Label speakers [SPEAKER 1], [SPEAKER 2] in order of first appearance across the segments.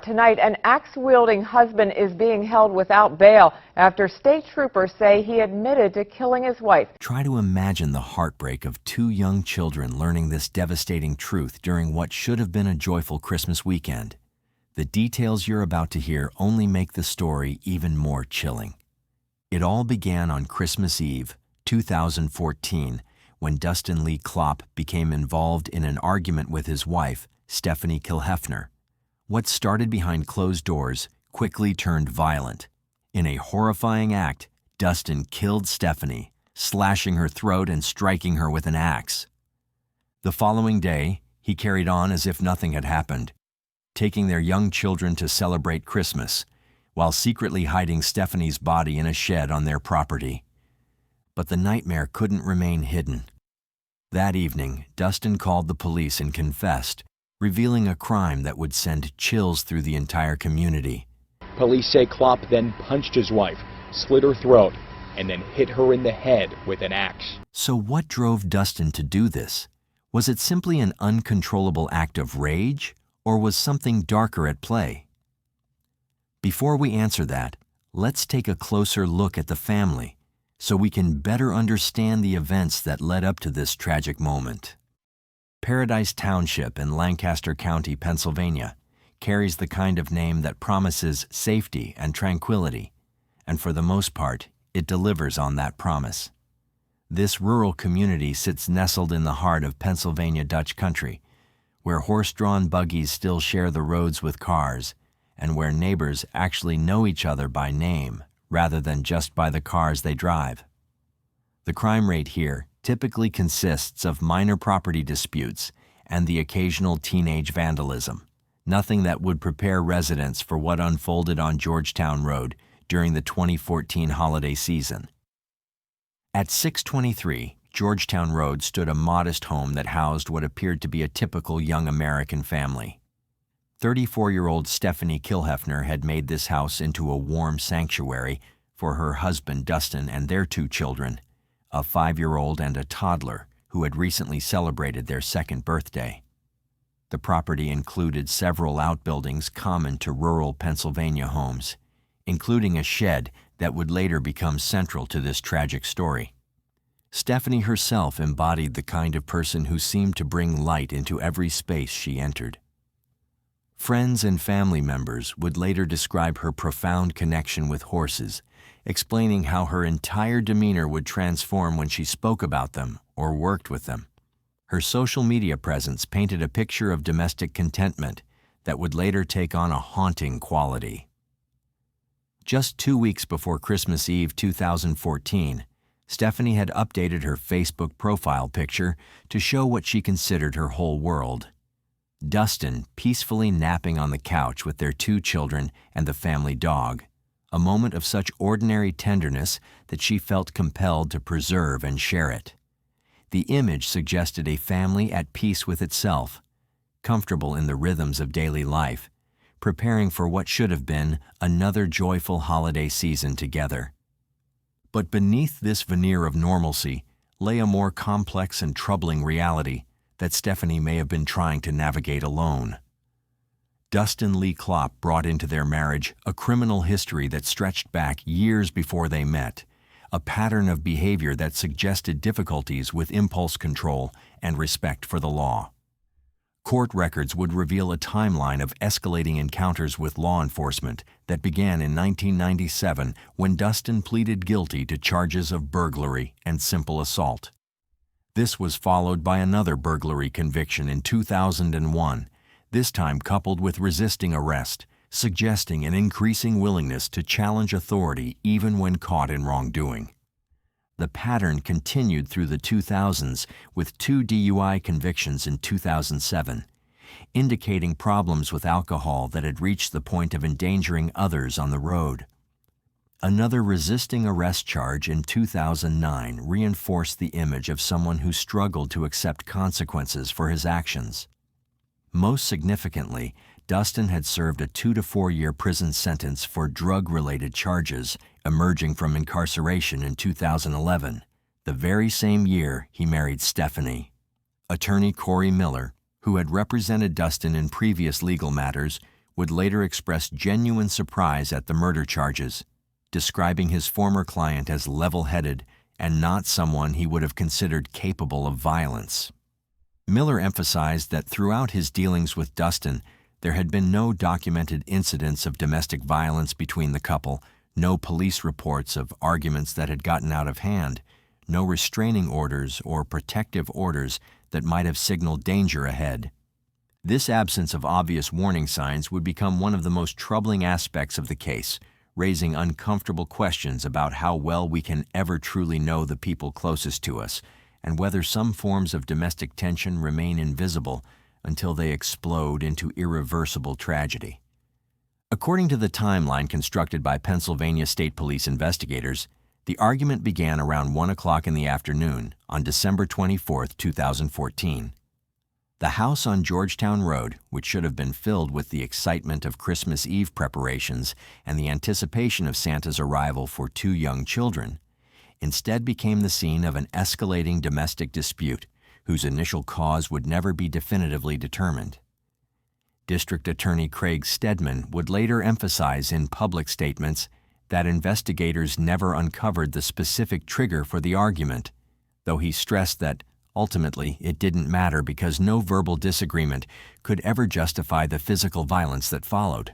[SPEAKER 1] Tonight, an axe-wielding husband is being held without bail after state troopers say he admitted to killing his wife.
[SPEAKER 2] Try to imagine the heartbreak of two young children learning this devastating truth during what should have been a joyful Christmas weekend. The details you're about to hear only make the story even more chilling. It all began on Christmas Eve, 2014, when Dustin Lee Klopp became involved in an argument with his wife, Stephanie Kilhefner. What started behind closed doors quickly turned violent. In a horrifying act, Dustin killed Stephanie, slashing her throat and striking her with an axe. The following day, he carried on as if nothing had happened, taking their young children to celebrate Christmas, while secretly hiding Stephanie's body in a shed on their property. But the nightmare couldn't remain hidden. That evening, Dustin called the police and confessed, revealing a crime that would send chills through the entire community.
[SPEAKER 3] Police say Klopp then punched his wife, slit her throat, and then hit her in the head with an axe.
[SPEAKER 2] So what drove Dustin to do this? Was it simply an uncontrollable act of rage, or was something darker at play? Before we answer that, let's take a closer look at the family, so we can better understand the events that led up to this tragic moment. Paradise Township in Lancaster County, Pennsylvania, carries the kind of name that promises safety and tranquility, and for the most part, it delivers on that promise. This rural community sits nestled in the heart of Pennsylvania Dutch country, where horse-drawn buggies still share the roads with cars, and where neighbors actually know each other by name rather than just by the cars they drive. The crime rate here typically consists of minor property disputes and the occasional teenage vandalism, nothing that would prepare residents for what unfolded on Georgetown Road during the 2014 holiday season. At 623 Georgetown Road stood a modest home that housed what appeared to be a typical young American family. 34-year-old Stephanie Kilhefner had made this house into a warm sanctuary for her husband Dustin and their two children, a 5-year-old and a toddler who had recently celebrated their second birthday. The property included several outbuildings common to rural Pennsylvania homes, including a shed that would later become central to this tragic story. Stephanie herself embodied the kind of person who seemed to bring light into every space she entered. Friends and family members would later describe her profound connection with horses, explaining how her entire demeanor would transform when she spoke about them or worked with them. Her social media presence painted a picture of domestic contentment that would later take on a haunting quality. Just 2 weeks before Christmas Eve 2014, Stephanie had updated her Facebook profile picture to show what she considered her whole world. Dustin peacefully napping on the couch with their two children and the family dog, a moment of such ordinary tenderness that she felt compelled to preserve and share it. The image suggested a family at peace with itself, comfortable in the rhythms of daily life, preparing for what should have been another joyful holiday season together. But beneath this veneer of normalcy lay a more complex and troubling reality that Stephanie may have been trying to navigate alone. Dustin Lee Klopp brought into their marriage a criminal history that stretched back years before they met, a pattern of behavior that suggested difficulties with impulse control and respect for the law. Court records would reveal a timeline of escalating encounters with law enforcement that began in 1997 when Dustin pleaded guilty to charges of burglary and simple assault. This was followed by another burglary conviction in 2001, this time coupled with resisting arrest, suggesting an increasing willingness to challenge authority even when caught in wrongdoing. The pattern continued through the 2000s with 2 DUI convictions in 2007, indicating problems with alcohol that had reached the point of endangering others on the road. Another resisting arrest charge in 2009 reinforced the image of someone who struggled to accept consequences for his actions. Most significantly, Dustin had served a 2 to 4 year prison sentence for drug-related charges emerging from incarceration in 2011, the very same year he married Stephanie. Attorney Corey Miller, who had represented Dustin in previous legal matters, would later express genuine surprise at the murder charges, describing his former client as level-headed and not someone he would have considered capable of violence. Miller emphasized that throughout his dealings with Dustin, there had been no documented incidents of domestic violence between the couple, no police reports of arguments that had gotten out of hand, no restraining orders or protective orders that might have signaled danger ahead. This absence of obvious warning signs would become one of the most troubling aspects of the case, raising uncomfortable questions about how well we can ever truly know the people closest to us, and whether some forms of domestic tension remain invisible until they explode into irreversible tragedy. According to the timeline constructed by Pennsylvania State Police investigators, the argument began around 1 o'clock in the afternoon on December 24, 2014. The house on Georgetown Road, which should have been filled with the excitement of Christmas Eve preparations and the anticipation of Santa's arrival for 2 young children, instead became the scene of an escalating domestic dispute whose initial cause would never be definitively determined. District Attorney Craig Stedman would later emphasize in public statements that investigators never uncovered the specific trigger for the argument, though he stressed that ultimately it didn't matter because no verbal disagreement could ever justify the physical violence that followed.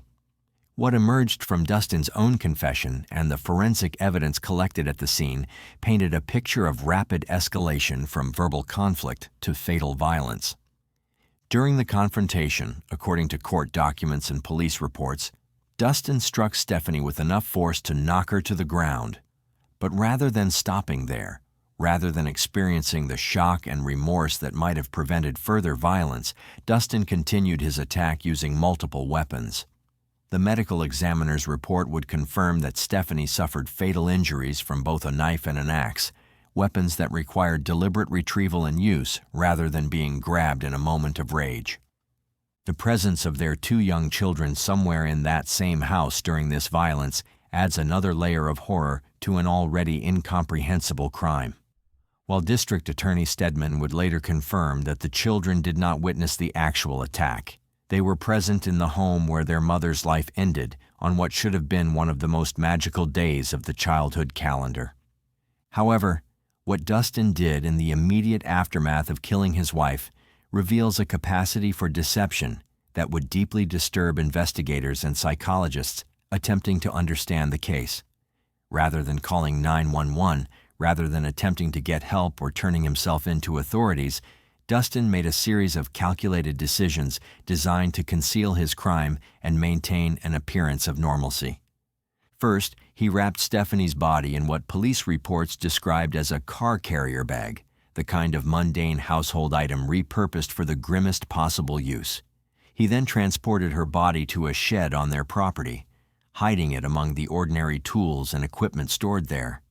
[SPEAKER 2] What emerged from Dustin's own confession and the forensic evidence collected at the scene painted a picture of rapid escalation from verbal conflict to fatal violence. During the confrontation, according to court documents and police reports, Dustin struck Stephanie with enough force to knock her to the ground. But rather than stopping there, rather than experiencing the shock and remorse that might have prevented further violence, Dustin continued his attack using multiple weapons. The medical examiner's report would confirm that Stephanie suffered fatal injuries from both a knife and an axe, weapons that required deliberate retrieval and use rather than being grabbed in a moment of rage. The presence of their 2 young children somewhere in that same house during this violence adds another layer of horror to an already incomprehensible crime. While District Attorney Stedman would later confirm that the children did not witness the actual attack, they were present in the home where their mother's life ended on what should have been one of the most magical days of the childhood calendar. However, what Dustin did in the immediate aftermath of killing his wife reveals a capacity for deception that would deeply disturb investigators and psychologists attempting to understand the case. Rather than calling 911, rather than attempting to get help or turning himself in to authorities, Dustin made a series of calculated decisions designed to conceal his crime and maintain an appearance of normalcy. First, he wrapped Stephanie's body in what police reports described as a car carrier bag, the kind of mundane household item repurposed for the grimmest possible use. He then transported her body to a shed on their property, hiding it among the ordinary tools and equipment stored there.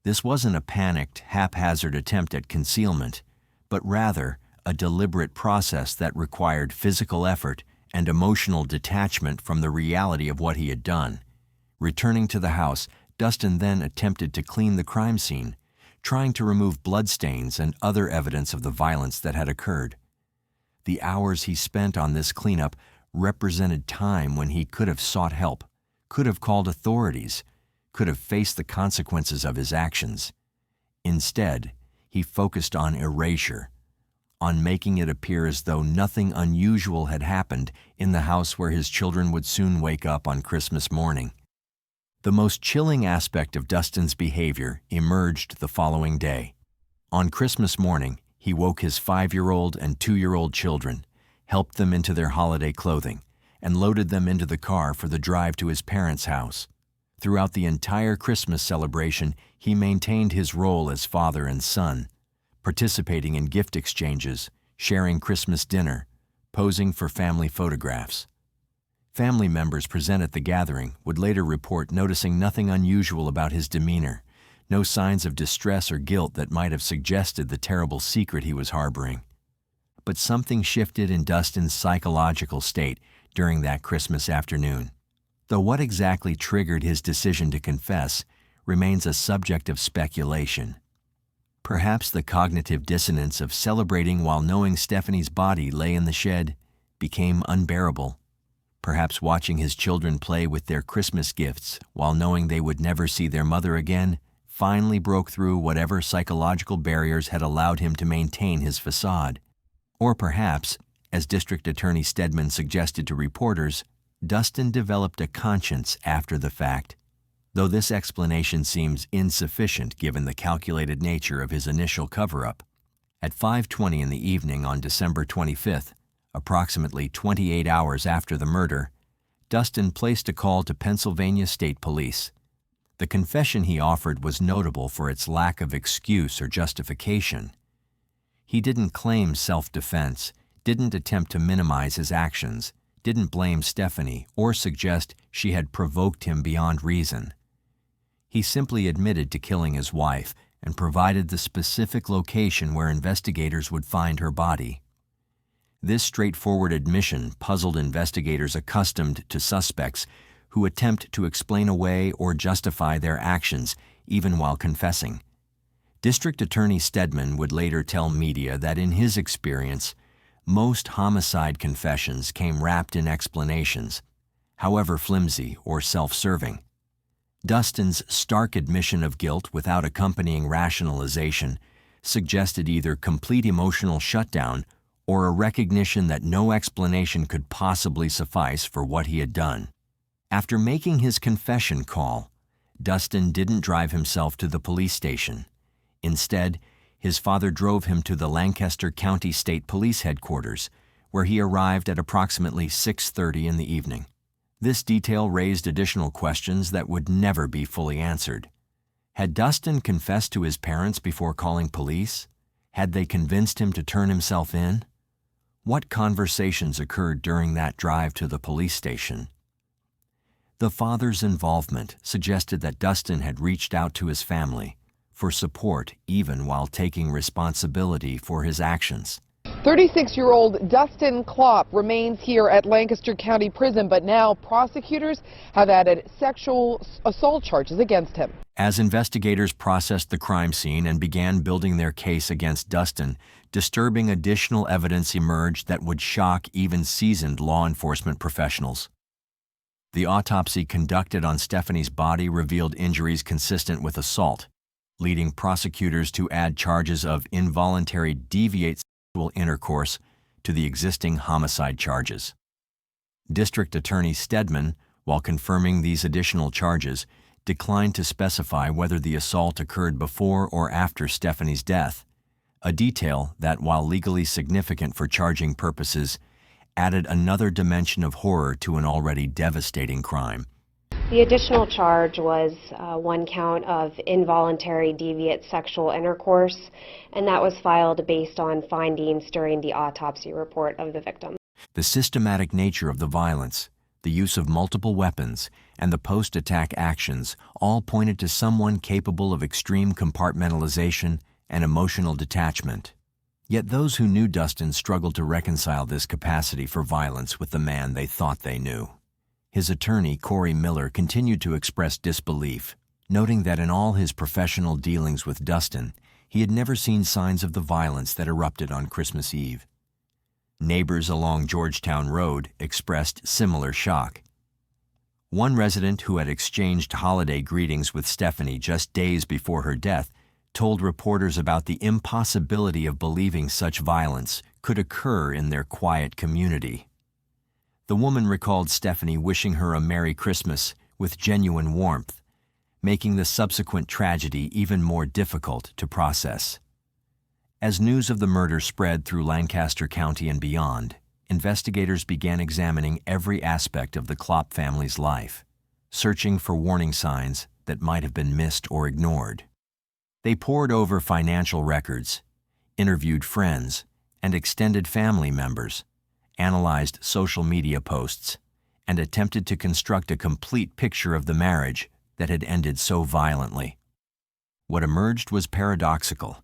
[SPEAKER 2] This wasn't a panicked, haphazard attempt at concealment, but rather a deliberate process that required physical effort and emotional detachment from the reality of what he had done. Returning to the house, Dustin then attempted to clean the crime scene, trying to remove bloodstains and other evidence of the violence that had occurred. The hours he spent on this cleanup represented time when he could have sought help, could have called authorities, could have faced the consequences of his actions. Instead, he focused on erasure, on making it appear as though nothing unusual had happened in the house where his children would soon wake up on Christmas morning. The most chilling aspect of Dustin's behavior emerged the following day. On Christmas morning, he woke his 5-year-old and 2-year-old children, helped them into their holiday clothing, and loaded them into the car for the drive to his parents' house. Throughout the entire Christmas celebration, he maintained his role as father and son, participating in gift exchanges, sharing Christmas dinner, posing for family photographs. Family members present at the gathering would later report noticing nothing unusual about his demeanor, no signs of distress or guilt that might have suggested the terrible secret he was harboring. But something shifted in Dustin's psychological state during that Christmas afternoon. Though what exactly triggered his decision to confess remains a subject of speculation. Perhaps the cognitive dissonance of celebrating while knowing Stephanie's body lay in the shed became unbearable. perhaps watching his children play with their Christmas gifts while knowing they would never see their mother again, finally broke through whatever psychological barriers had allowed him to maintain his facade. Or perhaps, as District Attorney Stedman suggested to reporters, Dustin developed a conscience after the fact, though this explanation seems insufficient given the calculated nature of his initial cover-up. At 5:20 in the evening on December 25th, approximately 28 hours after the murder, Dustin placed a call to Pennsylvania State Police. The confession he offered was notable for its lack of excuse or justification. He didn't claim self-defense, didn't attempt to minimize his actions, didn't blame Stephanie or suggest she had provoked him beyond reason. He simply admitted to killing his wife and provided the specific location where investigators would find her body. This straightforward admission puzzled investigators accustomed to suspects who attempt to explain away or justify their actions even while confessing. District Attorney Stedman would later tell media that in his experience, most homicide confessions came wrapped in explanations, however flimsy or self-serving. Dustin's stark admission of guilt without accompanying rationalization suggested either complete emotional shutdown or a recognition that no explanation could possibly suffice for what he had done. After making his confession call, Dustin didn't drive himself to the police station. Instead, his father drove him to the Lancaster County State Police Headquarters, where he arrived at approximately 6:30 in the evening. This detail raised additional questions that would never be fully answered. Had Dustin confessed to his parents before calling police? Had they convinced him to turn himself in? What conversations occurred during that drive to the police station? The father's involvement suggested that Dustin had reached out to his family for support even while taking responsibility for his actions.
[SPEAKER 4] 36-year-old Dustin Klopp remains here at Lancaster County Prison, but now prosecutors have added sexual assault charges against him.
[SPEAKER 2] As investigators processed the crime scene and began building their case against Dustin, disturbing additional evidence emerged that would shock even seasoned law enforcement professionals. The autopsy conducted on Stephanie's body revealed injuries consistent with assault, leading prosecutors to add charges of involuntary deviate sexual intercourse to the existing homicide charges. District Attorney Stedman, while confirming these additional charges, declined to specify whether the assault occurred before or after Stephanie's death, a detail that, while legally significant for charging purposes, added another dimension of horror to an already devastating crime.
[SPEAKER 5] The additional charge was one count of involuntary deviate sexual intercourse, and that was filed based on findings during the autopsy report of the victim.
[SPEAKER 2] The systematic nature of the violence, the use of multiple weapons, and the post-attack actions all pointed to someone capable of extreme compartmentalization and emotional detachment. Yet those who knew Dustin struggled to reconcile this capacity for violence with the man they thought they knew. His attorney, Corey Miller, continued to express disbelief, noting that in all his professional dealings with Dustin, he had never seen signs of the violence that erupted on Christmas Eve. Neighbors along Georgetown Road expressed similar shock. One resident who had exchanged holiday greetings with Stephanie just days before her death told reporters about the impossibility of believing such violence could occur in their quiet community. The woman recalled Stephanie wishing her a Merry Christmas with genuine warmth, making the subsequent tragedy even more difficult to process. As news of the murder spread through Lancaster County and beyond, investigators began examining every aspect of the Klopp family's life, searching for warning signs that might have been missed or ignored. They pored over financial records, interviewed friends, and extended family members, analyzed social media posts, and attempted to construct a complete picture of the marriage that had ended so violently. What emerged was paradoxical.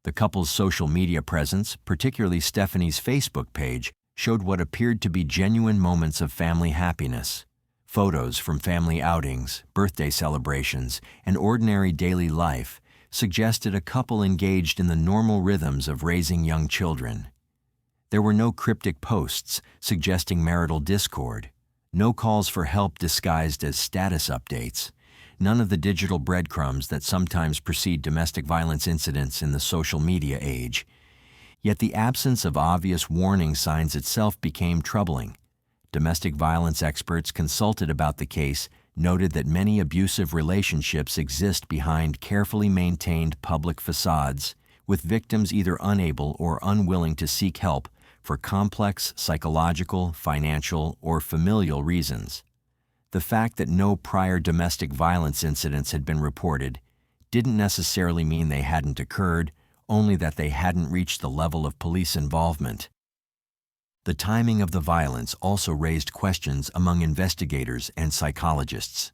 [SPEAKER 2] The couple's social media presence, particularly Stephanie's Facebook page, showed what appeared to be genuine moments of family happiness. Photos from family outings, birthday celebrations, and ordinary daily life suggested a couple engaged in the normal rhythms of raising young children. There were no cryptic posts suggesting marital discord, No calls for help disguised as status updates. None of the digital breadcrumbs that sometimes precede domestic violence incidents in the social media age. Yet the absence of obvious warning signs itself became troubling. Domestic violence experts consulted about the case noted that many abusive relationships exist behind carefully maintained public facades, with victims either unable or unwilling to seek help for complex psychological, financial, or familial reasons. The fact that no prior domestic violence incidents had been reported didn't necessarily mean they hadn't occurred, only that they hadn't reached the level of police involvement. The timing of the violence also raised questions among investigators and psychologists.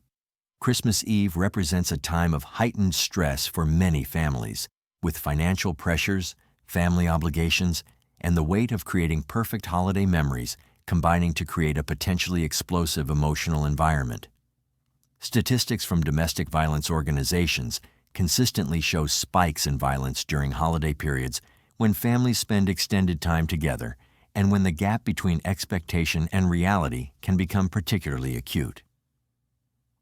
[SPEAKER 2] Christmas Eve represents a time of heightened stress for many families, with financial pressures, family obligations, and the weight of creating perfect holiday memories combining to create a potentially explosive emotional environment. Statistics from domestic violence organizations consistently show spikes in violence during holiday periods when families spend extended time together and when the gap between expectation and reality can become particularly acute.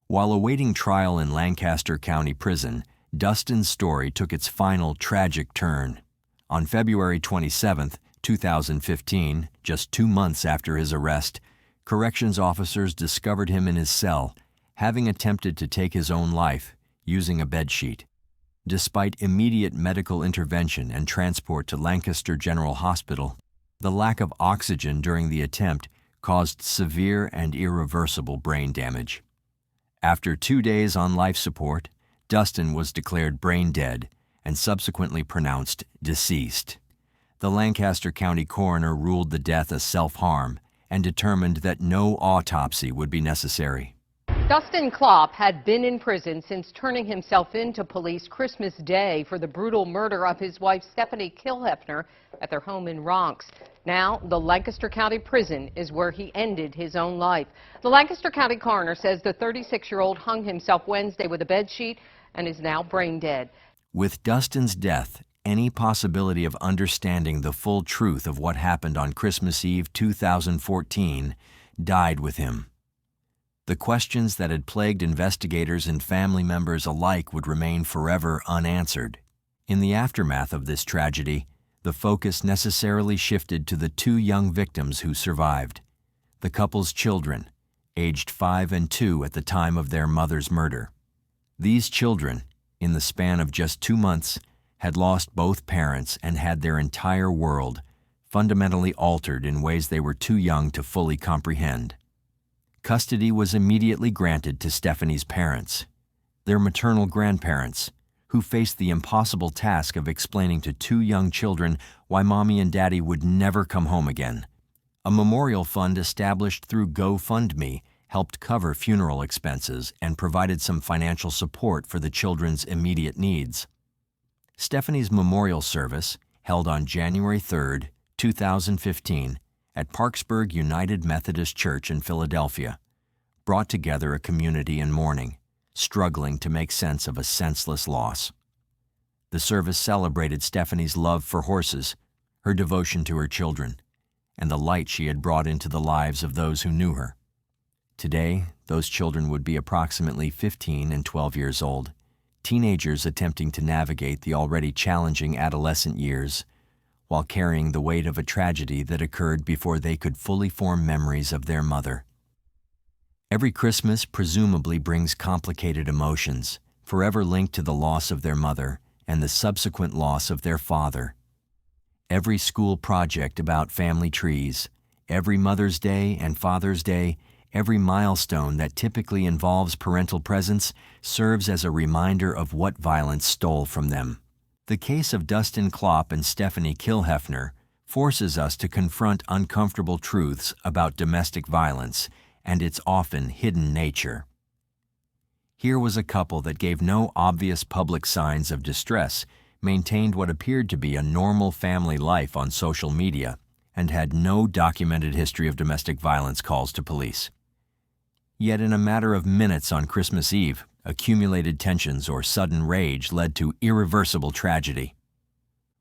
[SPEAKER 2] While awaiting trial in Lancaster County Prison, Dustin's story took its final tragic turn. On February 27, 2015, just 2 months after his arrest, corrections officers discovered him in his cell, having attempted to take his own life using a bedsheet. Despite immediate medical intervention and transport to Lancaster General Hospital, the lack of oxygen during the attempt caused severe and irreversible brain damage. After 2 days on life support, Dustin was declared brain dead and subsequently pronounced deceased. The Lancaster County coroner ruled the death a self-harm and determined that no autopsy would be necessary.
[SPEAKER 6] Dustin Klopp had been in prison since turning himself in to police Christmas Day for the brutal murder of his wife Stephanie Kilhefner at their home in Ronks. Now, the Lancaster County Prison is where he ended his own life. The Lancaster County coroner says the 36-year-old hung himself Wednesday with a bedsheet and is now brain dead.
[SPEAKER 2] With Dustin's death, any possibility of understanding the full truth of what happened on Christmas Eve 2014 died with him. The questions that had plagued investigators and family members alike would remain forever unanswered. In the aftermath of this tragedy, the focus necessarily shifted to the 2 young victims who survived, the couple's children, aged 5 and 2 at the time of their mother's murder. These children, in the span of just 2 months, had lost both parents and had their entire world fundamentally altered in ways they were too young to fully comprehend. Custody was immediately granted to Stephanie's parents, their maternal grandparents, who faced the impossible task of explaining to 2 young children why Mommy and Daddy would never come home again. A memorial fund established through GoFundMe helped cover funeral expenses and provided some financial support for the children's immediate needs. Stephanie's memorial service, held on January 3, 2015, at Parksburg United Methodist Church in Philadelphia, brought together a community in mourning, struggling to make sense of a senseless loss. The service celebrated Stephanie's love for horses, her devotion to her children, and the light she had brought into the lives of those who knew her. Today, those children would be approximately 15 and 12 years old, teenagers attempting to navigate the already challenging adolescent years, while carrying the weight of a tragedy that occurred before they could fully form memories of their mother. Every Christmas presumably brings complicated emotions, forever linked to the loss of their mother and the subsequent loss of their father. Every school project about family trees, every Mother's Day and Father's Day, every milestone that typically involves parental presence serves as a reminder of what violence stole from them. The case of Dustin Klopp and Stephanie Kilhefner forces us to confront uncomfortable truths about domestic violence and its often hidden nature. Here was a couple that gave no obvious public signs of distress, maintained what appeared to be a normal family life on social media, and had no documented history of domestic violence calls to police. Yet in a matter of minutes on Christmas Eve, accumulated tensions or sudden rage led to irreversible tragedy.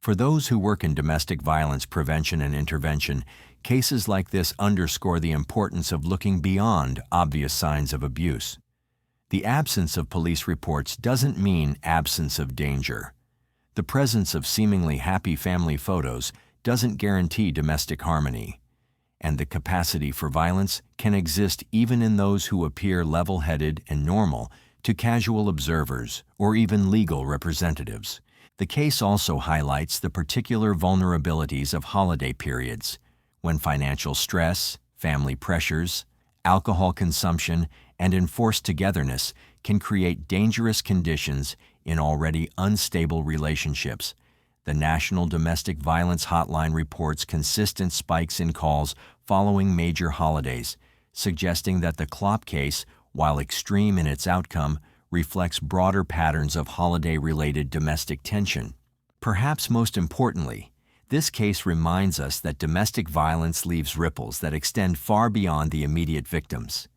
[SPEAKER 2] For those who work in domestic violence prevention and intervention, Cases like this underscore the importance of looking beyond obvious signs of abuse. The absence of police reports doesn't mean absence of danger. The presence of seemingly happy family photos doesn't guarantee domestic harmony. And the capacity for violence can exist even in those who appear level-headed and normal to casual observers or even legal representatives. The case also highlights the particular vulnerabilities of holiday periods, when financial stress, family pressures, alcohol consumption, and enforced togetherness can create dangerous conditions in already unstable relationships. The National Domestic Violence Hotline reports consistent spikes in calls following major holidays, suggesting that the Klopp case, while extreme in its outcome, reflects broader patterns of holiday-related domestic tension. Perhaps most importantly, this case reminds us that domestic violence leaves ripples that extend far beyond the immediate victims.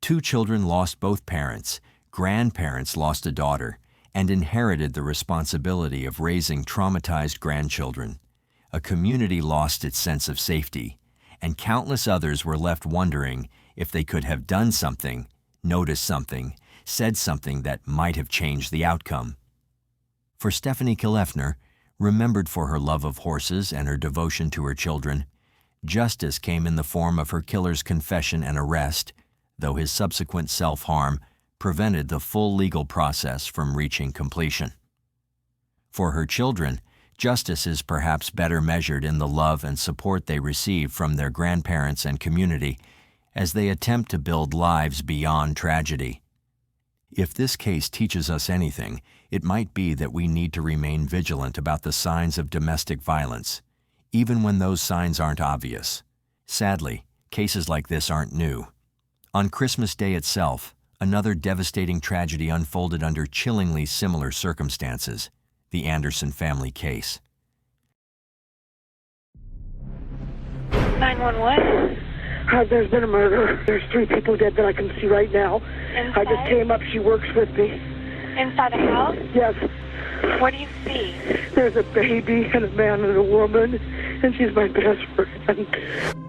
[SPEAKER 2] 2 children lost both parents, grandparents lost a daughter, and inherited the responsibility of raising traumatized grandchildren. A community lost its sense of safety, and countless others were left wondering if they could have done something, noticed something, said something that might have changed the outcome. For Stephanie Killefner, remembered for her love of horses and her devotion to her children, justice came in the form of her killer's confession and arrest, though his subsequent self-harm prevented the full legal process from reaching completion. For her children, justice is perhaps better measured in the love and support they receive from their grandparents and community as they attempt to build lives beyond tragedy. If this case teaches us anything, it might be that we need to remain vigilant about the signs of domestic violence, even when those signs aren't obvious. Sadly, cases like this aren't new. On Christmas Day itself, another devastating tragedy unfolded under chillingly similar circumstances, the Anderson family case.
[SPEAKER 7] 911.
[SPEAKER 8] There's been a murder. There's 3 people dead that I can see right now.
[SPEAKER 7] Inside?
[SPEAKER 8] I just came up. She works with me.
[SPEAKER 7] Inside the house?
[SPEAKER 8] Yes.
[SPEAKER 7] What do you see?
[SPEAKER 8] There's a baby and a man and a woman, and she's my best friend.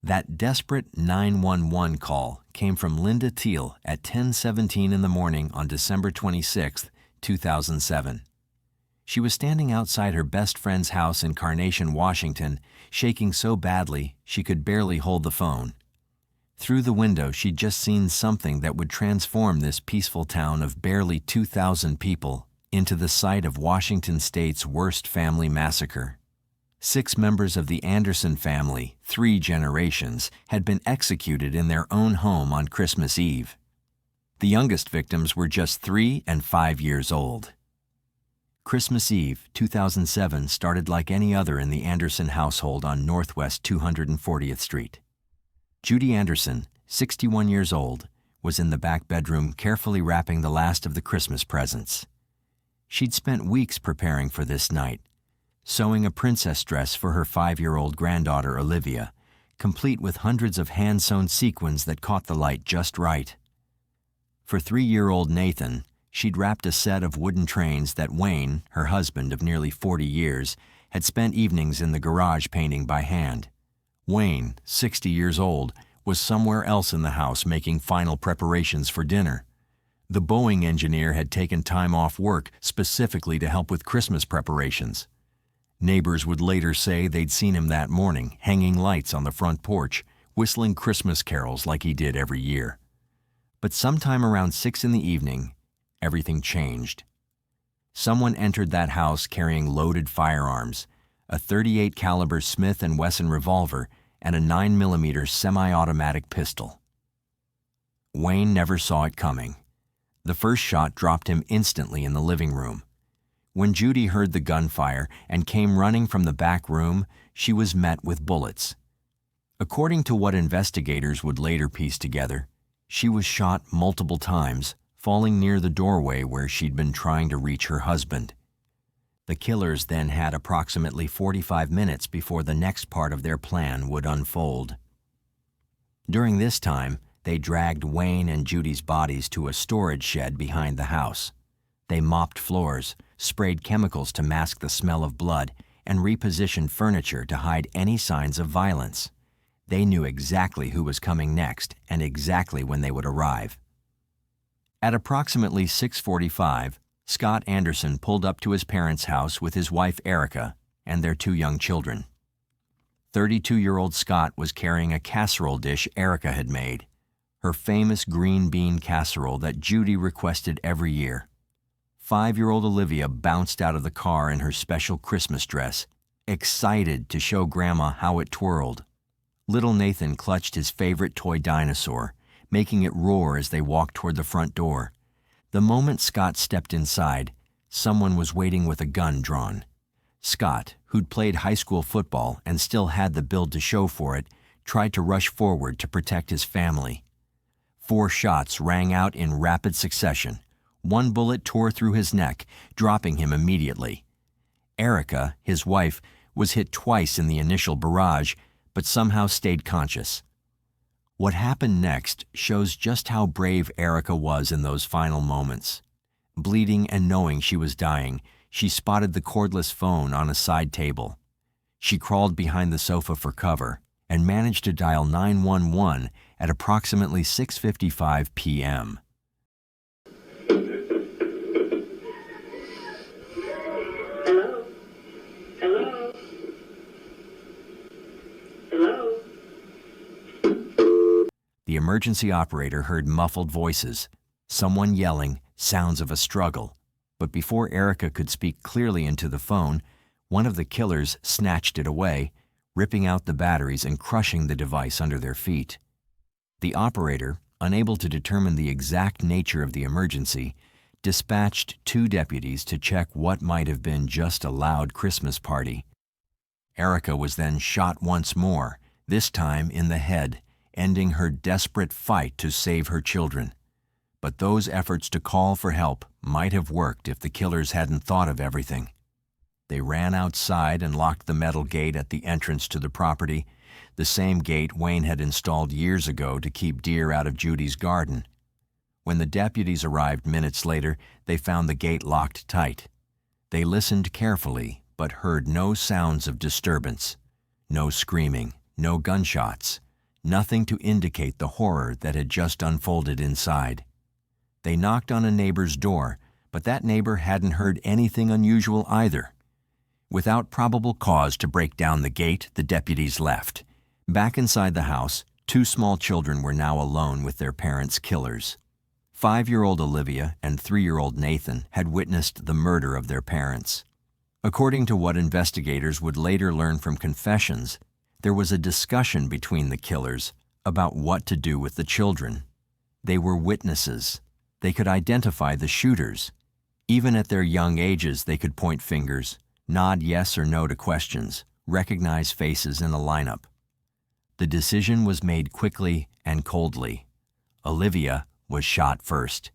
[SPEAKER 2] That desperate 911 call came from Linda Teal at 10:17 in the morning on December 26, 2007. She was standing outside her best friend's house in Carnation, Washington, shaking so badly she could barely hold the phone. Through the window, she'd just seen something that would transform this peaceful town of barely 2,000 people into the site of Washington State's worst family massacre. 6 members of the Anderson family, 3 generations, had been executed in their own home on Christmas Eve. The youngest victims were just 3 and 5 years old. Christmas Eve, 2007, started like any other in the Anderson household on Northwest 240th Street. Judy Anderson, 61 years old, was in the back bedroom carefully wrapping the last of the Christmas presents. She'd spent weeks preparing for this night, sewing a princess dress for her 5-year-old granddaughter Olivia, complete with hundreds of hand-sewn sequins that caught the light just right. For 3-year-old Nathan, she'd wrapped a set of wooden trains that Wayne, her husband of nearly 40 years, had spent evenings in the garage painting by hand. Wayne, 60 years old, was somewhere else in the house making final preparations for dinner. The Boeing engineer had taken time off work specifically to help with Christmas preparations. Neighbors would later say they'd seen him that morning, hanging lights on the front porch, whistling Christmas carols like he did every year. But sometime around 6 in the evening, everything changed. Someone entered that house carrying loaded firearms, a .38 caliber Smith & Wesson revolver, and a 9mm semi-automatic pistol. Wayne never saw it coming. The first shot dropped him instantly in the living room. When Judy heard the gunfire and came running from the back room, she was met with bullets. According to what investigators would later piece together, she was shot multiple times, falling near the doorway where she'd been trying to reach her husband. The killers then had approximately 45 minutes before the next part of their plan would unfold. During this time, they dragged Wayne and Judy's bodies to a storage shed behind the house. They mopped floors, sprayed chemicals to mask the smell of blood, and repositioned furniture to hide any signs of violence. They knew exactly who was coming next and exactly when they would arrive. At approximately 6:45, Scott Anderson pulled up to his parents' house with his wife Erica and their 2 young children. 32-year-old Scott was carrying a casserole dish Erica had made, her famous green bean casserole that Judy requested every year. 5-year-old Olivia bounced out of the car in her special Christmas dress, excited to show Grandma how it twirled. Little Nathan clutched his favorite toy dinosaur, making it roar as they walked toward the front door. The moment Scott stepped inside, someone was waiting with a gun drawn. Scott, who'd played high school football and still had the build to show for it, tried to rush forward to protect his family. 4 shots rang out in rapid succession. 1 bullet tore through his neck, dropping him immediately. Erica, his wife, was hit twice in the initial barrage, but somehow stayed conscious. What happened next shows just how brave Erica was in those final moments. Bleeding and knowing she was dying, she spotted the cordless phone on a side table. She crawled behind the sofa for cover and managed to dial 911 at approximately 6:55 p.m.
[SPEAKER 8] Hello? Hello? Hello?
[SPEAKER 2] The emergency operator heard muffled voices, someone yelling, sounds of a struggle. But before Erica could speak clearly into the phone, one of the killers snatched it away, ripping out the batteries and crushing the device under their feet. The operator, unable to determine the exact nature of the emergency, dispatched 2 deputies to check what might have been just a loud Christmas party. Erica was then shot once more, this time in the head, ending her desperate fight to save her children. But those efforts to call for help might have worked if the killers hadn't thought of everything. They ran outside and locked the metal gate at the entrance to the property, the same gate Wayne had installed years ago to keep deer out of Judy's garden. When the deputies arrived minutes later, they found the gate locked tight. They listened carefully, but heard no sounds of disturbance. No screaming, no gunshots, nothing to indicate the horror that had just unfolded inside. They knocked on a neighbor's door, but that neighbor hadn't heard anything unusual either. Without probable cause to break down the gate, the deputies left. Back inside the house, 2 small children were now alone with their parents' killers. 5-year-old Olivia and 3-year-old Nathan had witnessed the murder of their parents. According to what investigators would later learn from confessions, there was a discussion between the killers about what to do with the children. They were witnesses. They could identify the shooters. Even at their young ages, they could point fingers, nod yes or no to questions, recognize faces in a lineup. The decision was made quickly and coldly. Olivia was shot first.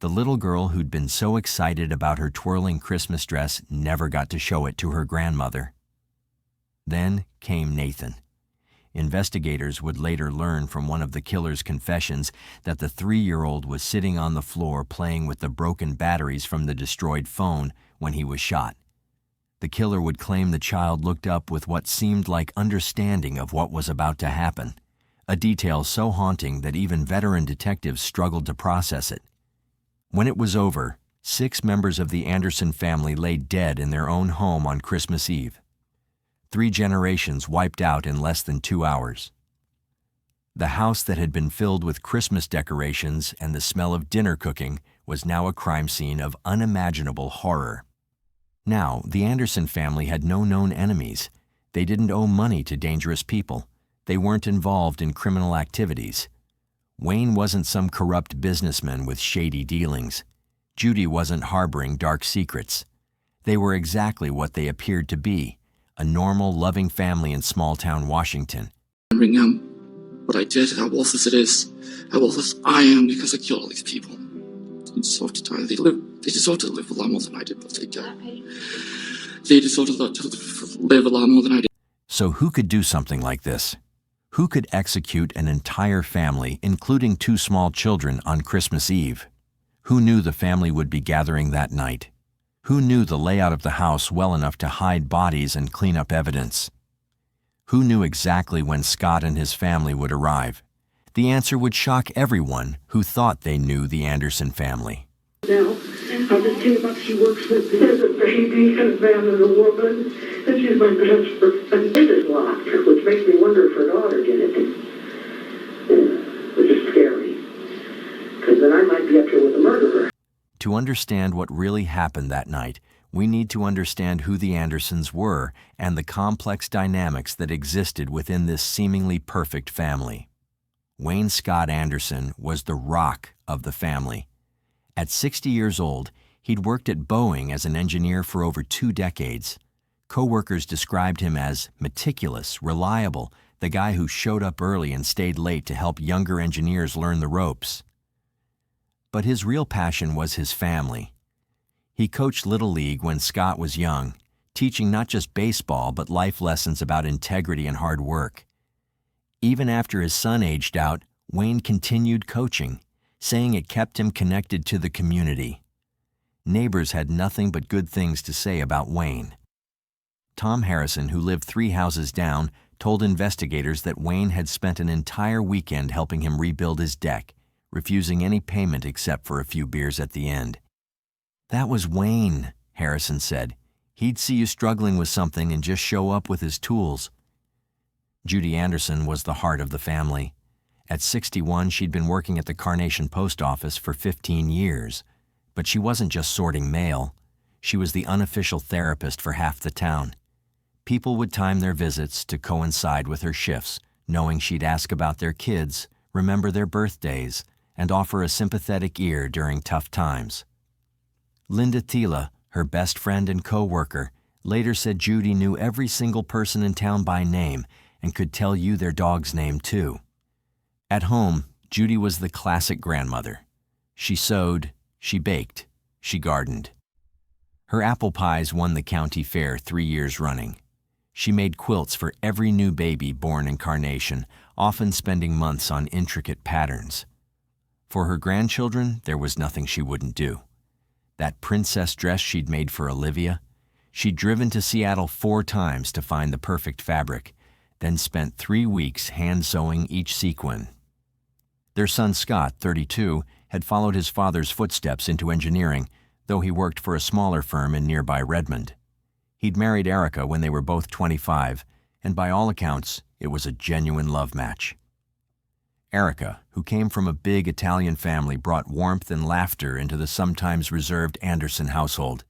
[SPEAKER 2] The little girl who'd been so excited about her twirling Christmas dress never got to show it to her grandmother. Then came Nathan. Investigators would later learn from one of the killer's confessions that the 3-year-old was sitting on the floor playing with the broken batteries from the destroyed phone when he was shot. The killer would claim the child looked up with what seemed like understanding of what was about to happen, a detail so haunting that even veteran detectives struggled to process it. When it was over, 6 members of the Anderson family lay dead in their own home on Christmas Eve. 3 generations wiped out in less than 2 hours. The house that had been filled with Christmas decorations and the smell of dinner cooking was now a crime scene of unimaginable horror. Now, the Anderson family had no known enemies. They didn't owe money to dangerous people. They weren't involved in criminal activities. Wayne wasn't some corrupt businessman with shady dealings. Judy wasn't harboring dark secrets. They were exactly what they appeared to be, a normal, loving family in small-town Washington.
[SPEAKER 9] Remembering what I did, how worthless it is, how worthless I am because I killed all these people. They deserve to die. They deserve to live a lot more than I did, but they did. They deserve to live a lot more than I did.
[SPEAKER 2] So who could do something like this? Who could execute an entire family, including 2 small children, on Christmas Eve? Who knew the family would be gathering that night? Who knew the layout of the house well enough to hide bodies and clean up evidence? Who knew exactly when Scott and his family would arrive? The answer would shock everyone who thought they knew the Anderson family.
[SPEAKER 8] Now, I'll just tell you about she works with me. There's a baby and a man and a woman, and she's my best friend. This is locked, which makes me wonder if her daughter did it. Which is scary, because then I might be up here with a murderer.
[SPEAKER 2] To understand what really happened that night, we need to understand who the Andersons were and the complex dynamics that existed within this seemingly perfect family. Wayne Scott Anderson was the rock of the family. At 60 years old, he'd worked at Boeing as an engineer for over 2 decades. Co-workers described him as meticulous, reliable, the guy who showed up early and stayed late to help younger engineers learn the ropes. But his real passion was his family. He coached Little League when Scott was young, teaching not just baseball but life lessons about integrity and hard work. Even after his son aged out, Wayne continued coaching, saying it kept him connected to the community. Neighbors had nothing but good things to say about Wayne. Tom Harrison, who lived 3 houses down, told investigators that Wayne had spent an entire weekend helping him rebuild his deck, refusing any payment except for a few beers at the end. "That was Wayne," Harrison said. "He'd see you struggling with something and just show up with his tools." Judy Anderson was the heart of the family. At 61, she'd been working at the Carnation Post Office for 15 years. But she wasn't just sorting mail. She was the unofficial therapist for half the town. People would time their visits to coincide with her shifts, knowing she'd ask about their kids, remember their birthdays, and offer a sympathetic ear during tough times. Linda Thiele, her best friend and co-worker, later said Judy knew every single person in town by name and could tell you their dog's name too. At home, Judy was the classic grandmother. She sewed, she baked, she gardened. Her apple pies won the county fair 3 years running. She made quilts for every new baby born in Carnation, often spending months on intricate patterns. For her grandchildren, there was nothing she wouldn't do. That princess dress she'd made for Olivia, she'd driven to Seattle 4 times to find the perfect fabric, then spent 3 weeks hand-sewing each sequin. Their son Scott, 32, had followed his father's footsteps into engineering, though he worked for a smaller firm in nearby Redmond. He'd married Erica when they were both 25, and by all accounts, it was a genuine love match. Erica, who came from a big Italian family, brought warmth and laughter into the sometimes reserved Anderson household.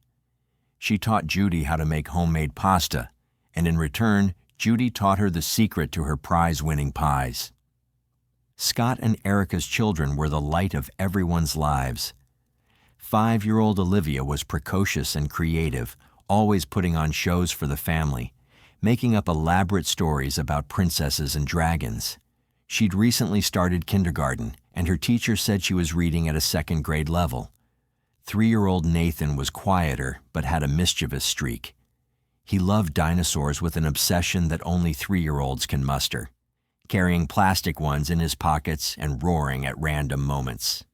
[SPEAKER 2] She taught Judy how to make homemade pasta, and in return, Judy taught her the secret to her prize-winning pies. Scott and Erica's children were the light of everyone's lives. 5-year-old Olivia was precocious and creative, always putting on shows for the family, making up elaborate stories about princesses and dragons. She'd recently started kindergarten, and her teacher said she was reading at a 2nd grade level. 3-year-old Nathan was quieter, but had a mischievous streak. He loved dinosaurs with an obsession that only 3-year-olds can muster, carrying plastic ones in his pockets and roaring at random moments.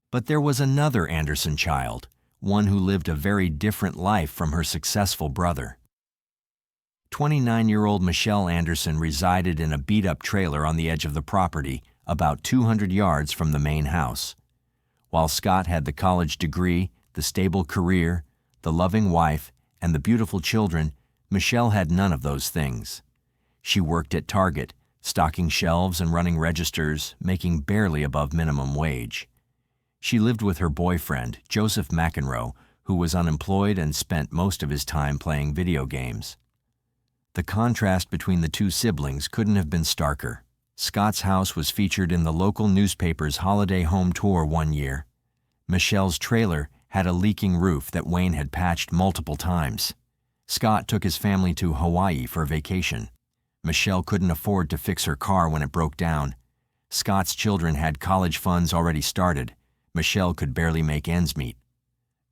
[SPEAKER 2] But there was another Anderson child, one who lived a very different life from her successful brother. 29-year-old Michelle Anderson resided in a beat-up trailer on the edge of the property, about 200 yards from the main house. While Scott had the college degree, the stable career, the loving wife, and the beautiful children, Michelle had none of those things. She worked at Target, stocking shelves and running registers, making barely above minimum wage. She lived with her boyfriend, Joseph McEnroe, who was unemployed and spent most of his time playing video games. The contrast between the 2 siblings couldn't have been starker. Scott's house was featured in the local newspaper's holiday home tour one year. Michelle's trailer had a leaking roof that Wayne had patched multiple times. Scott took his family to Hawaii for vacation. Michelle couldn't afford to fix her car when it broke down. Scott's children had college funds already started. Michelle could barely make ends meet.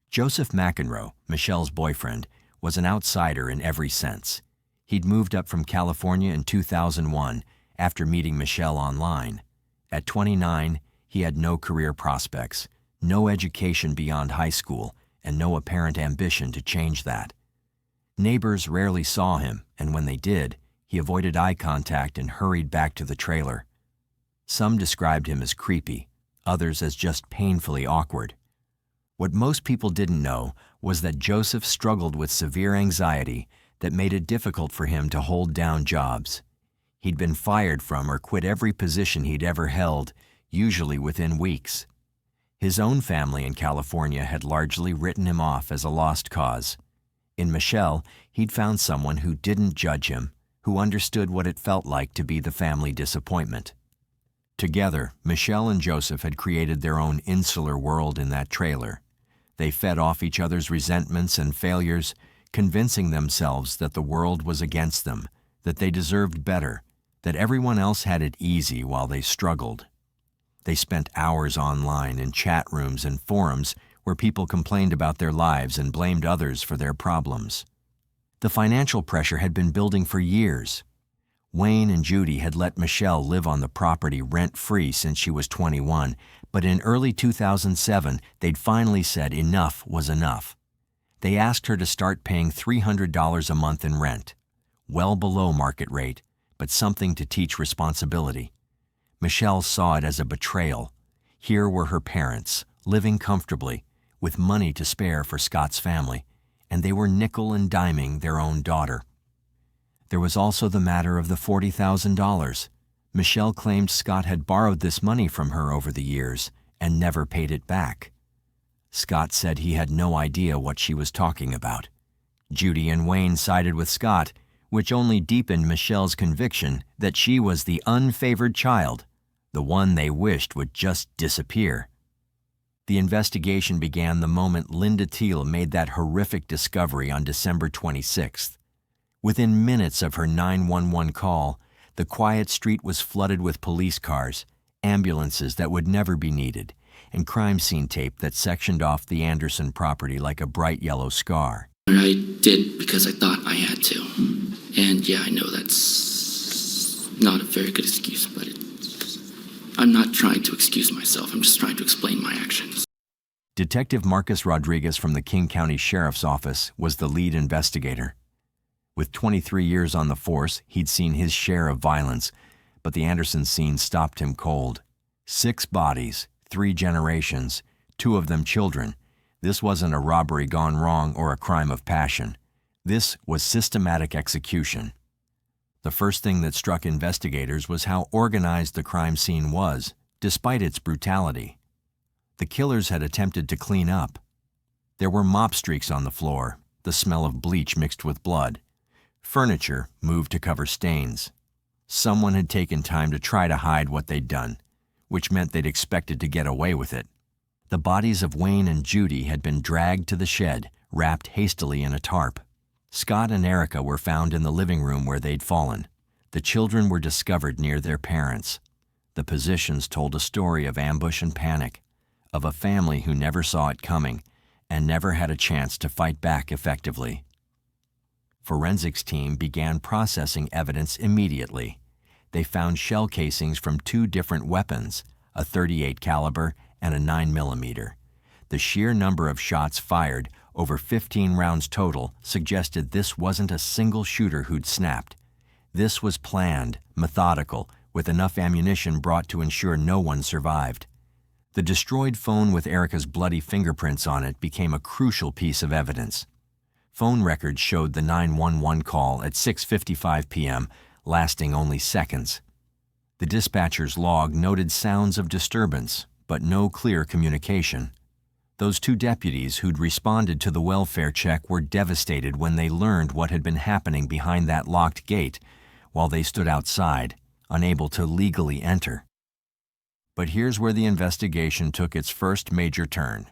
[SPEAKER 2] Joseph McEnroe, Michelle's boyfriend, was an outsider in every sense. He'd moved up from California in 2001 after meeting Michelle online. At 29, he had no career prospects, no education beyond high school, and no apparent ambition to change that. Neighbors rarely saw him, and when they did, he avoided eye contact and hurried back to the trailer. Some described him as creepy, others as just painfully awkward. What most people didn't know was that Joseph struggled with severe anxiety that made it difficult for him to hold down jobs. He'd been fired from or quit every position he'd ever held, usually within weeks. His own family in California had largely written him off as a lost cause. In Michelle, he'd found someone who didn't judge him, who understood what it felt like to be the family disappointment. Together, Michelle and Joseph had created their own insular world in that trailer. They fed off each other's resentments and failures, convincing themselves that the world was against them, that they deserved better, that everyone else had it easy while they struggled. They spent hours online in chat rooms and forums where people complained about their lives and blamed others for their problems. The financial pressure had been building for years. Wayne and Judy had let Michelle live on the property rent-free since she was 21, but in early 2007, they'd finally said enough was enough. They asked her to start paying $300 a month in rent, well below market rate, but something to teach responsibility. Michelle saw it as a betrayal. Here were her parents, living comfortably, with money to spare for Scott's family, and they were nickel and diming their own daughter. There was also the matter of the $40,000. Michelle claimed Scott had borrowed this money from her over the years and never paid it back. Scott said he had no idea what she was talking about. Judy and Wayne sided with Scott, which only deepened Michelle's conviction that she was the unfavored child, the one they wished would just disappear. The investigation began the moment Linda Teal made that horrific discovery on December 26th. Within minutes of her 911 call, the quiet street was flooded with police cars, ambulances that would never be needed, and crime scene tape that sectioned off the Anderson property like a bright yellow scar.
[SPEAKER 9] I did because I thought I had to. And yeah, I know that's not a very good excuse, but I'm not trying to excuse myself. I'm just trying to explain my actions.
[SPEAKER 2] Detective Marcus Rodriguez from the King County Sheriff's Office was the lead investigator. With 23 years on the force, he'd seen his share of violence, but the Anderson scene stopped him cold. 6 bodies, 3 generations, 2 of them children. This wasn't a robbery gone wrong or a crime of passion. This was systematic execution. The first thing that struck investigators was how organized the crime scene was, despite its brutality. The killers had attempted to clean up. There were mop streaks on the floor, the smell of bleach mixed with blood. Furniture moved to cover stains. Someone had taken time to try to hide what they'd done, which meant they'd expected to get away with it. The bodies of Wayne and Judy had been dragged to the shed, wrapped hastily in a tarp. Scott and Erica were found in the living room where they'd fallen. The children were discovered near their parents. The positions told a story of ambush and panic, of a family who never saw it coming and never had a chance to fight back effectively. Forensics team began processing evidence immediately. They found shell casings from 2 different weapons, a .38 caliber and a 9mm. The sheer number of shots fired, over 15 rounds total, suggested this wasn't a single shooter who'd snapped. This was planned, methodical, with enough ammunition brought to ensure no one survived. The destroyed phone with Erica's bloody fingerprints on it became a crucial piece of evidence. Phone records showed the 911 call at 6:55 p.m., lasting only seconds. The dispatcher's log noted sounds of disturbance, but no clear communication. Those 2 deputies who'd responded to the welfare check were devastated when they learned what had been happening behind that locked gate while they stood outside, unable to legally enter. But here's where the investigation took its first major turn.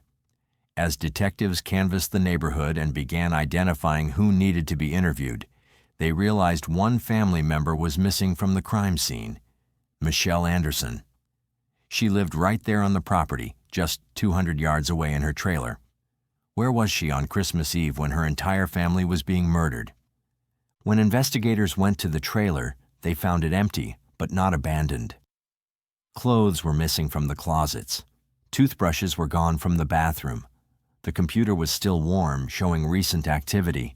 [SPEAKER 2] As detectives canvassed the neighborhood and began identifying who needed to be interviewed, they realized one family member was missing from the crime scene: Michelle Anderson. She lived right there on the property, just 200 yards away in her trailer. Where was she on Christmas Eve when her entire family was being murdered? When investigators went to the trailer, they found it empty, but not abandoned. Clothes were missing from the closets. Toothbrushes were gone from the bathroom. The computer was still warm, showing recent activity.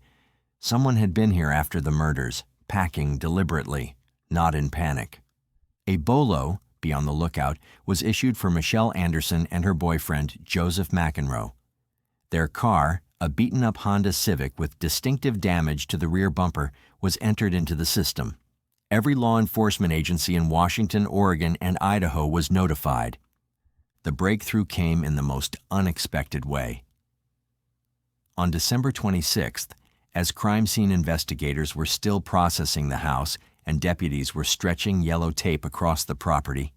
[SPEAKER 2] Someone had been here after the murders, packing deliberately, not in panic. A bolo, be on the lookout, was issued for Michelle Anderson and her boyfriend, Joseph McEnroe. Their car, a beaten-up Honda Civic with distinctive damage to the rear bumper, was entered into the system. Every law enforcement agency in Washington, Oregon, and Idaho was notified. The breakthrough came in the most unexpected way. On December 26th, as crime scene investigators were still processing the house and deputies were stretching yellow tape across the property,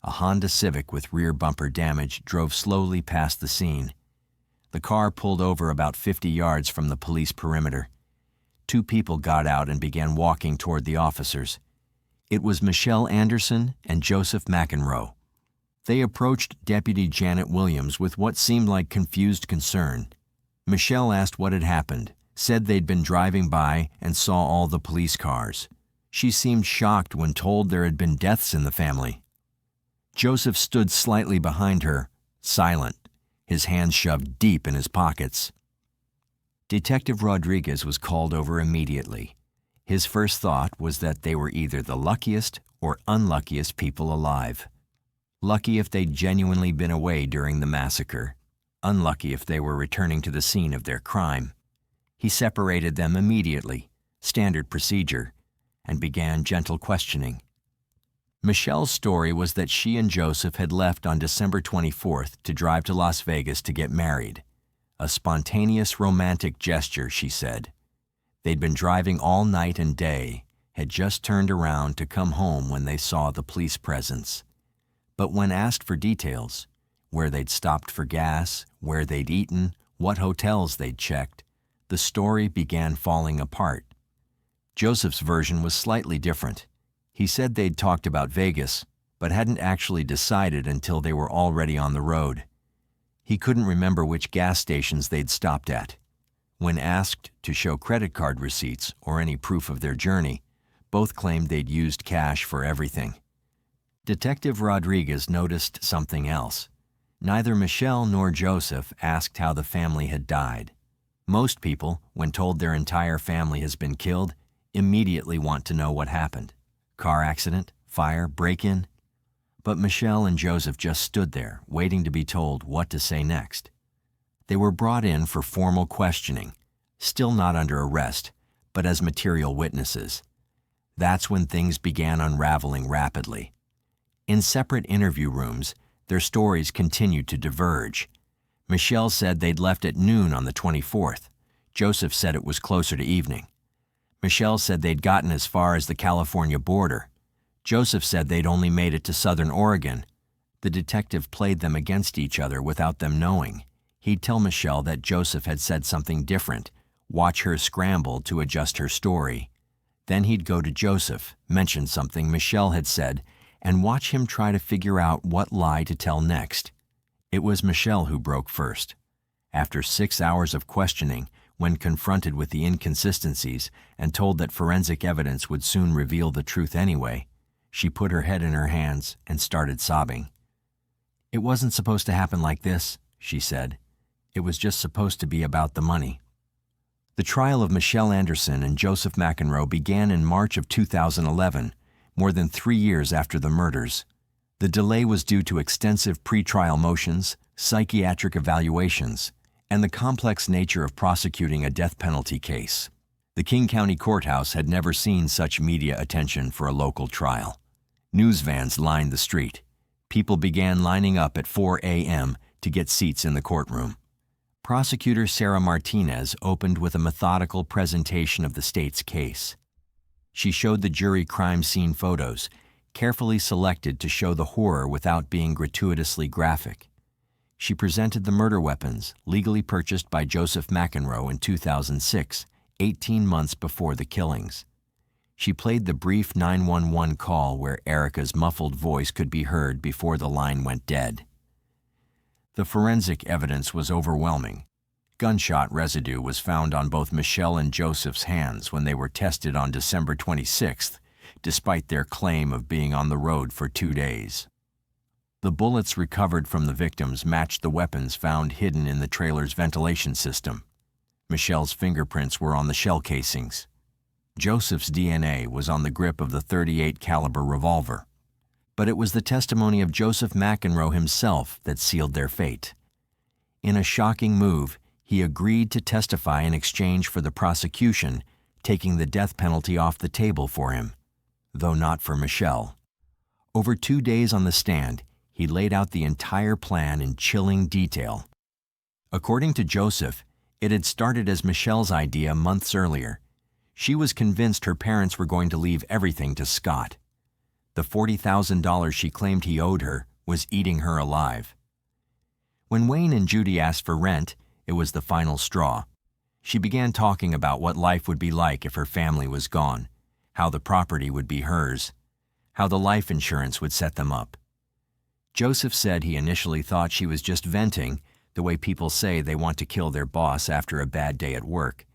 [SPEAKER 2] a Honda Civic with rear bumper damage drove slowly past the scene. The car pulled over about 50 yards from the police perimeter. Two people got out and began walking toward the officers. It was Michelle Anderson and Joseph McEnroe. They approached Deputy Janet Williams with what seemed like confused concern. Michelle asked what had happened, said they'd been driving by and saw all the police cars. She seemed shocked when told there had been deaths in the family. Joseph stood slightly behind her, silent, his hands shoved deep in his pockets. Detective Rodriguez was called over immediately. His first thought was that they were either the luckiest or unluckiest people alive. Lucky if they'd genuinely been away during the massacre. Unlucky if they were returning to the scene of their crime. He separated them immediately, standard procedure, and began gentle questioning. Michelle's story was that she and Joseph had left on December 24th to drive to Las Vegas to get married. A spontaneous romantic gesture, she said. They'd been driving all night and day, had just turned around to come home when they saw the police presence. But when asked for details, where they'd stopped for gas, where they'd eaten, what hotels they'd checked, the story began falling apart. Joseph's version was slightly different. He said they'd talked about Vegas, but hadn't actually decided until they were already on the road. He couldn't remember which gas stations they'd stopped at. When asked to show credit card receipts or any proof of their journey, both claimed they'd used cash for everything. Detective Rodriguez noticed something else. Neither Michelle nor Joseph asked how the family had died. Most people, when told their entire family has been killed, immediately want to know what happened. Car accident, fire, break-in. But Michelle and Joseph just stood there, waiting to be told what to say next. They were brought in for formal questioning, still not under arrest, but as material witnesses. That's when things began unraveling rapidly. In separate interview rooms, their stories continued to diverge. Michelle said they'd left at noon on the 24th. Joseph said it was closer to evening. Michelle said they'd gotten as far as the California border. Joseph said they'd only made it to southern Oregon. The detective played them against each other without them knowing. He'd tell Michelle that Joseph had said something different, watch her scramble to adjust her story. Then he'd go to Joseph, mention something Michelle had said, and watch him try to figure out what lie to tell next. It was Michelle who broke first. After 6 hours of questioning, when confronted with the inconsistencies and told that forensic evidence would soon reveal the truth anyway, she put her head in her hands and started sobbing. "It wasn't supposed to happen like this," she said. "It was just supposed to be about the money." The trial of Michelle Anderson and Joseph McEnroe began in March of 2011, more than 3 years after the murders. The delay was due to extensive pretrial motions, psychiatric evaluations, and the complex nature of prosecuting a death penalty case. The King County Courthouse had never seen such media attention for a local trial. News vans lined the street. People began lining up at 4 a.m. to get seats in the courtroom. Prosecutor Sarah Martinez opened with a methodical presentation of the state's case. She showed the jury crime scene photos, carefully selected to show the horror without being gratuitously graphic. She presented the murder weapons, legally purchased by Joseph McEnroe in 2006, 18 months before the killings. She played the brief 911 call where Erica's muffled voice could be heard before the line went dead. The forensic evidence was overwhelming. Gunshot residue was found on both Michelle and Joseph's hands when they were tested on December 26th, despite their claim of being on the road for 2 days. The bullets recovered from the victims matched the weapons found hidden in the trailer's ventilation system. Michelle's fingerprints were on the shell casings. Joseph's DNA was on the grip of the .38 caliber revolver. But it was the testimony of Joseph McEnroe himself that sealed their fate. In a shocking move, he agreed to testify in exchange for the prosecution taking the death penalty off the table for him, though not for Michelle. Over 2 days on the stand, he laid out the entire plan in chilling detail. According to Joseph, it had started as Michelle's idea months earlier. She was convinced her parents were going to leave everything to Scott. The $40,000 she claimed he owed her was eating her alive. When Wayne and Judy asked for rent, it was the final straw. She began talking about what life would be like if her family was gone, how the property would be hers, how the life insurance would set them up. Joseph said he initially thought she was just venting, the way people say they want to kill their boss after a bad day at work.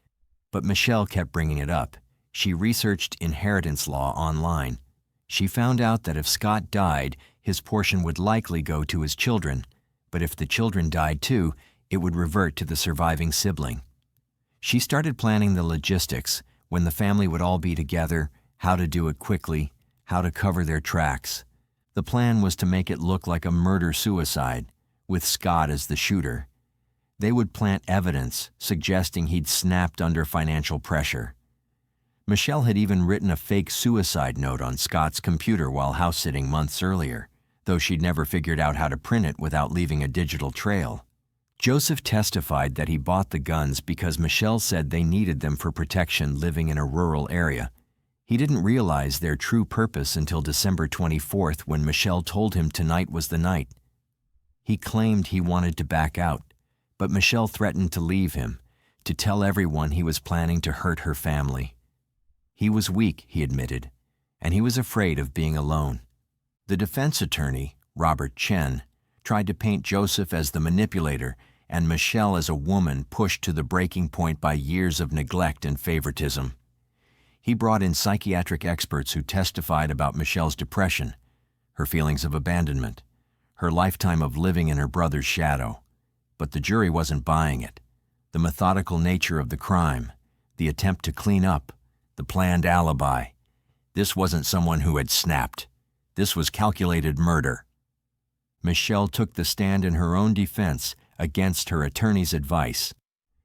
[SPEAKER 2] But Michelle kept bringing it up. She researched inheritance law online. She found out that if Scott died, his portion would likely go to his children, but if the children died too, it would revert to the surviving sibling. She started planning the logistics, when the family would all be together, how to do it quickly, how to cover their tracks. The plan was to make it look like a murder-suicide, with Scott as the shooter. They would plant evidence suggesting he'd snapped under financial pressure. Michelle had even written a fake suicide note on Scott's computer while house-sitting months earlier, though she'd never figured out how to print it without leaving a digital trail. Joseph testified that he bought the guns because Michelle said they needed them for protection living in a rural area. He didn't realize their true purpose until December 24th when Michelle told him tonight was the night. He claimed he wanted to back out, but Michelle threatened to leave him, to tell everyone he was planning to hurt her family. He was weak, he admitted, and he was afraid of being alone. The defense attorney, Robert Chen, tried to paint Joseph as the manipulator and Michelle as a woman pushed to the breaking point by years of neglect and favoritism. He brought in psychiatric experts who testified about Michelle's depression, her feelings of abandonment, her lifetime of living in her brother's shadow. But the jury wasn't buying it. The methodical nature of the crime, the attempt to clean up, the planned alibi. This wasn't someone who had snapped. This was calculated murder. Michelle took the stand in her own defense against her attorney's advice.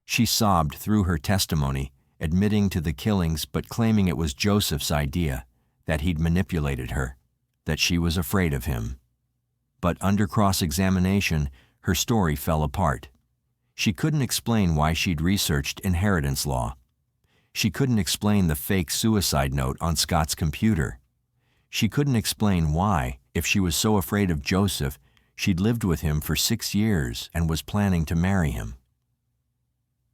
[SPEAKER 2] She sobbed through her testimony, admitting to the killings but claiming it was Joseph's idea, that he'd manipulated her, that she was afraid of him. But under cross-examination, her story fell apart. She couldn't explain why she'd researched inheritance law. She couldn't explain the fake suicide note on Scott's computer. She couldn't explain why, if she was so afraid of Joseph, she'd lived with him for 6 years and was planning to marry him.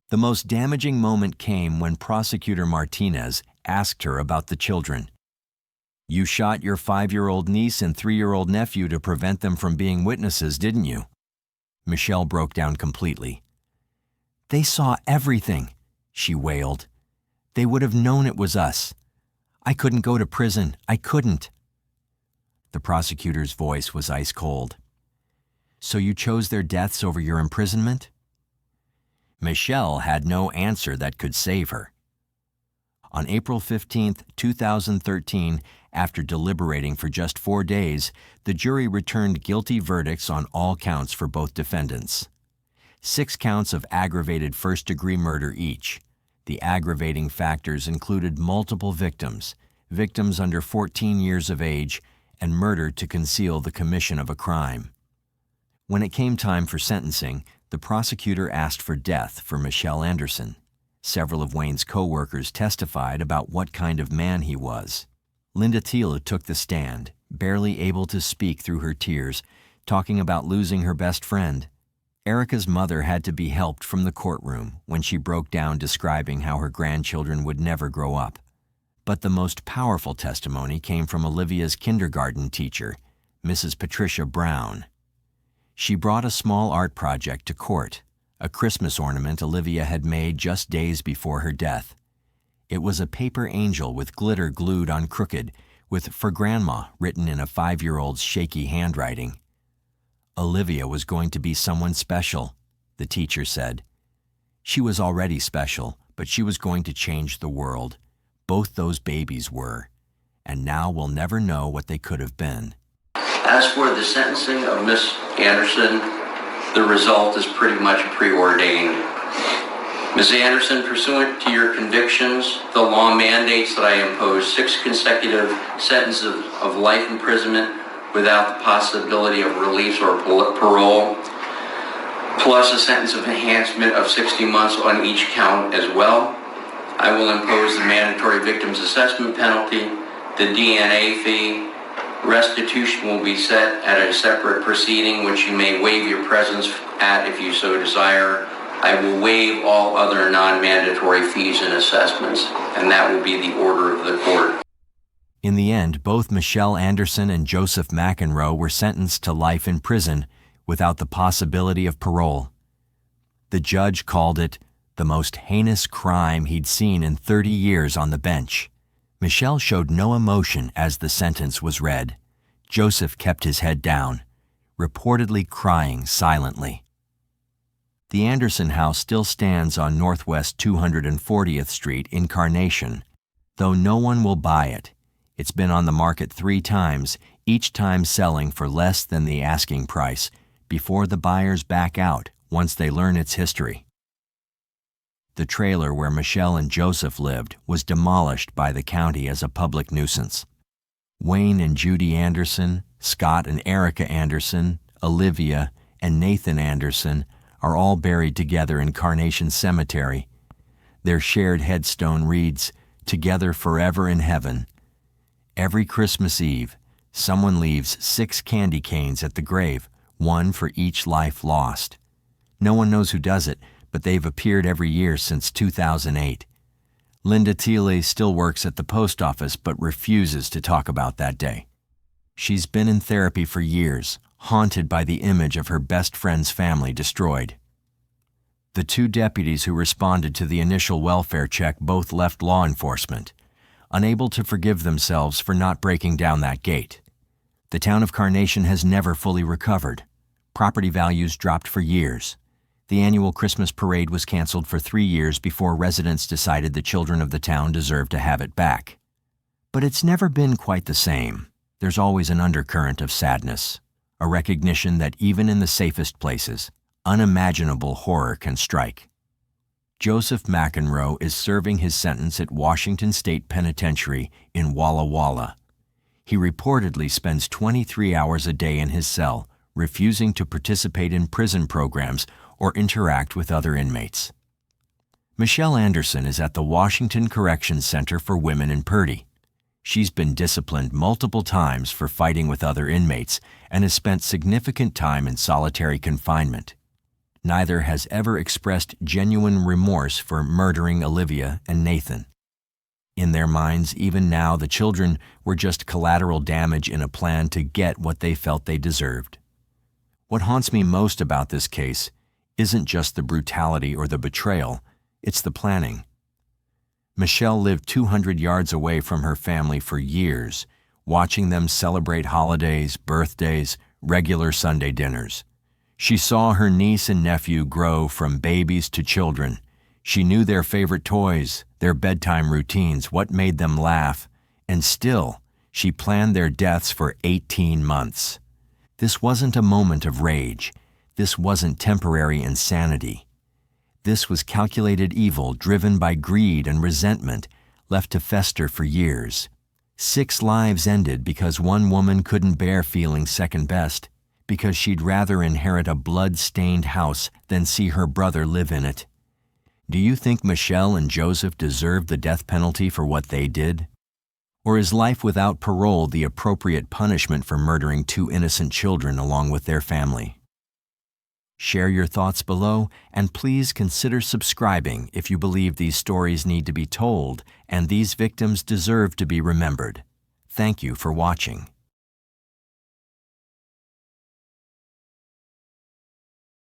[SPEAKER 2] The most damaging moment came when Prosecutor Martinez asked her about the children. "You shot your 5-year-old niece and 3-year-old nephew to prevent them from being witnesses, didn't you?" Michelle broke down completely. "They saw everything," she wailed. "They would have known it was us. I couldn't go to prison. I couldn't." The prosecutor's voice was ice cold. "So you chose their deaths over your imprisonment?" Michelle had no answer that could save her. On April 15, 2013, after deliberating for just 4 days, the jury returned guilty verdicts on all counts for both defendants. 6 counts of aggravated first-degree murder each. The aggravating factors included multiple victims, victims under 14 years of age, and murder to conceal the commission of a crime. When it came time for sentencing, the prosecutor asked for death for Michelle Anderson. Several of Wayne's co-workers testified about what kind of man he was. Linda Thiele took the stand, barely able to speak through her tears, talking about losing her best friend. Erica's mother had to be helped from the courtroom when she broke down describing how her grandchildren would never grow up. But the most powerful testimony came from Olivia's kindergarten teacher, Mrs. Patricia Brown. She brought a small art project to court, a Christmas ornament Olivia had made just days before her death. It was a paper angel with glitter glued on crooked, with "For Grandma" written in a 5-year-old's shaky handwriting. Olivia was going to be someone special, the teacher said. She was already special, but she was going to change the world. Both those babies were, and now we'll never know what they could have been.
[SPEAKER 10] As for the sentencing of Miss Anderson, the result is pretty much preordained. Ms. Anderson, pursuant to your convictions, the law mandates that I impose 6 consecutive sentences of life imprisonment without the possibility of release or parole, plus a sentence of enhancement of 60 months on each count as well. I will impose the mandatory victims assessment penalty, the DNA fee. Restitution will be set at a separate proceeding, which you may waive your presence at if you so desire. I will waive all other non-mandatory fees and assessments, and that will be the order of the court.
[SPEAKER 2] In the end, both Michelle Anderson and Joseph McEnroe were sentenced to life in prison without the possibility of parole. The judge called it the most heinous crime he'd seen in 30 years on the bench. Michelle showed no emotion as the sentence was read. Joseph kept his head down, reportedly crying silently. The Anderson house still stands on Northwest 240th Street in Carnation, though no one will buy it. It's been on the market 3 times, each time selling for less than the asking price, before the buyers back out once they learn its history. The trailer where Michelle and Joseph lived was demolished by the county as a public nuisance. Wayne and Judy Anderson, Scott and Erica Anderson, Olivia, and Nathan Anderson are all buried together in Carnation Cemetery. Their shared headstone reads, "Together forever in heaven." Every Christmas Eve, someone leaves 6 candy canes at the grave, 1 for each life lost. No one knows who does it, but they've appeared every year since 2008. Linda Thiele still works at the post office but refuses to talk about that day. She's been in therapy for years, haunted by the image of her best friend's family destroyed. The 2 deputies who responded to the initial welfare check both left law enforcement, unable to forgive themselves for not breaking down that gate. The town of Carnation has never fully recovered. Property values dropped for years. The annual Christmas parade was canceled for 3 years before residents decided the children of the town deserved to have it back. But it's never been quite the same. There's always an undercurrent of sadness, a recognition that even in the safest places, unimaginable horror can strike. Joseph McEnroe is serving his sentence at Washington State Penitentiary in Walla Walla. He reportedly spends 23 hours a day in his cell, refusing to participate in prison programs or interact with other inmates. Michelle Anderson is at the Washington Correction Center for Women in Purdy. She's been disciplined multiple times for fighting with other inmates and has spent significant time in solitary confinement. Neither has ever expressed genuine remorse for murdering Olivia and Nathan. In their minds, even now, the children were just collateral damage in a plan to get what they felt they deserved. What haunts me most about this case isn't just the brutality or the betrayal, it's the planning. Michelle lived 200 yards away from her family for years, watching them celebrate holidays, birthdays, regular Sunday dinners. She saw her niece and nephew grow from babies to children. She knew their favorite toys, their bedtime routines, what made them laugh, and still, she planned their deaths for 18 months. This wasn't a moment of rage. This wasn't temporary insanity. This was calculated evil driven by greed and resentment, left to fester for years. 6 lives ended because one woman couldn't bear feeling second best, because she'd rather inherit a blood-stained house than see her brother live in it. Do you think Michelle and Joseph deserved the death penalty for what they did? Or is life without parole the appropriate punishment for murdering 2 innocent children along with their family? Share your thoughts below, and please consider subscribing if you believe these stories need to be told and these victims deserve to be remembered. Thank you for watching.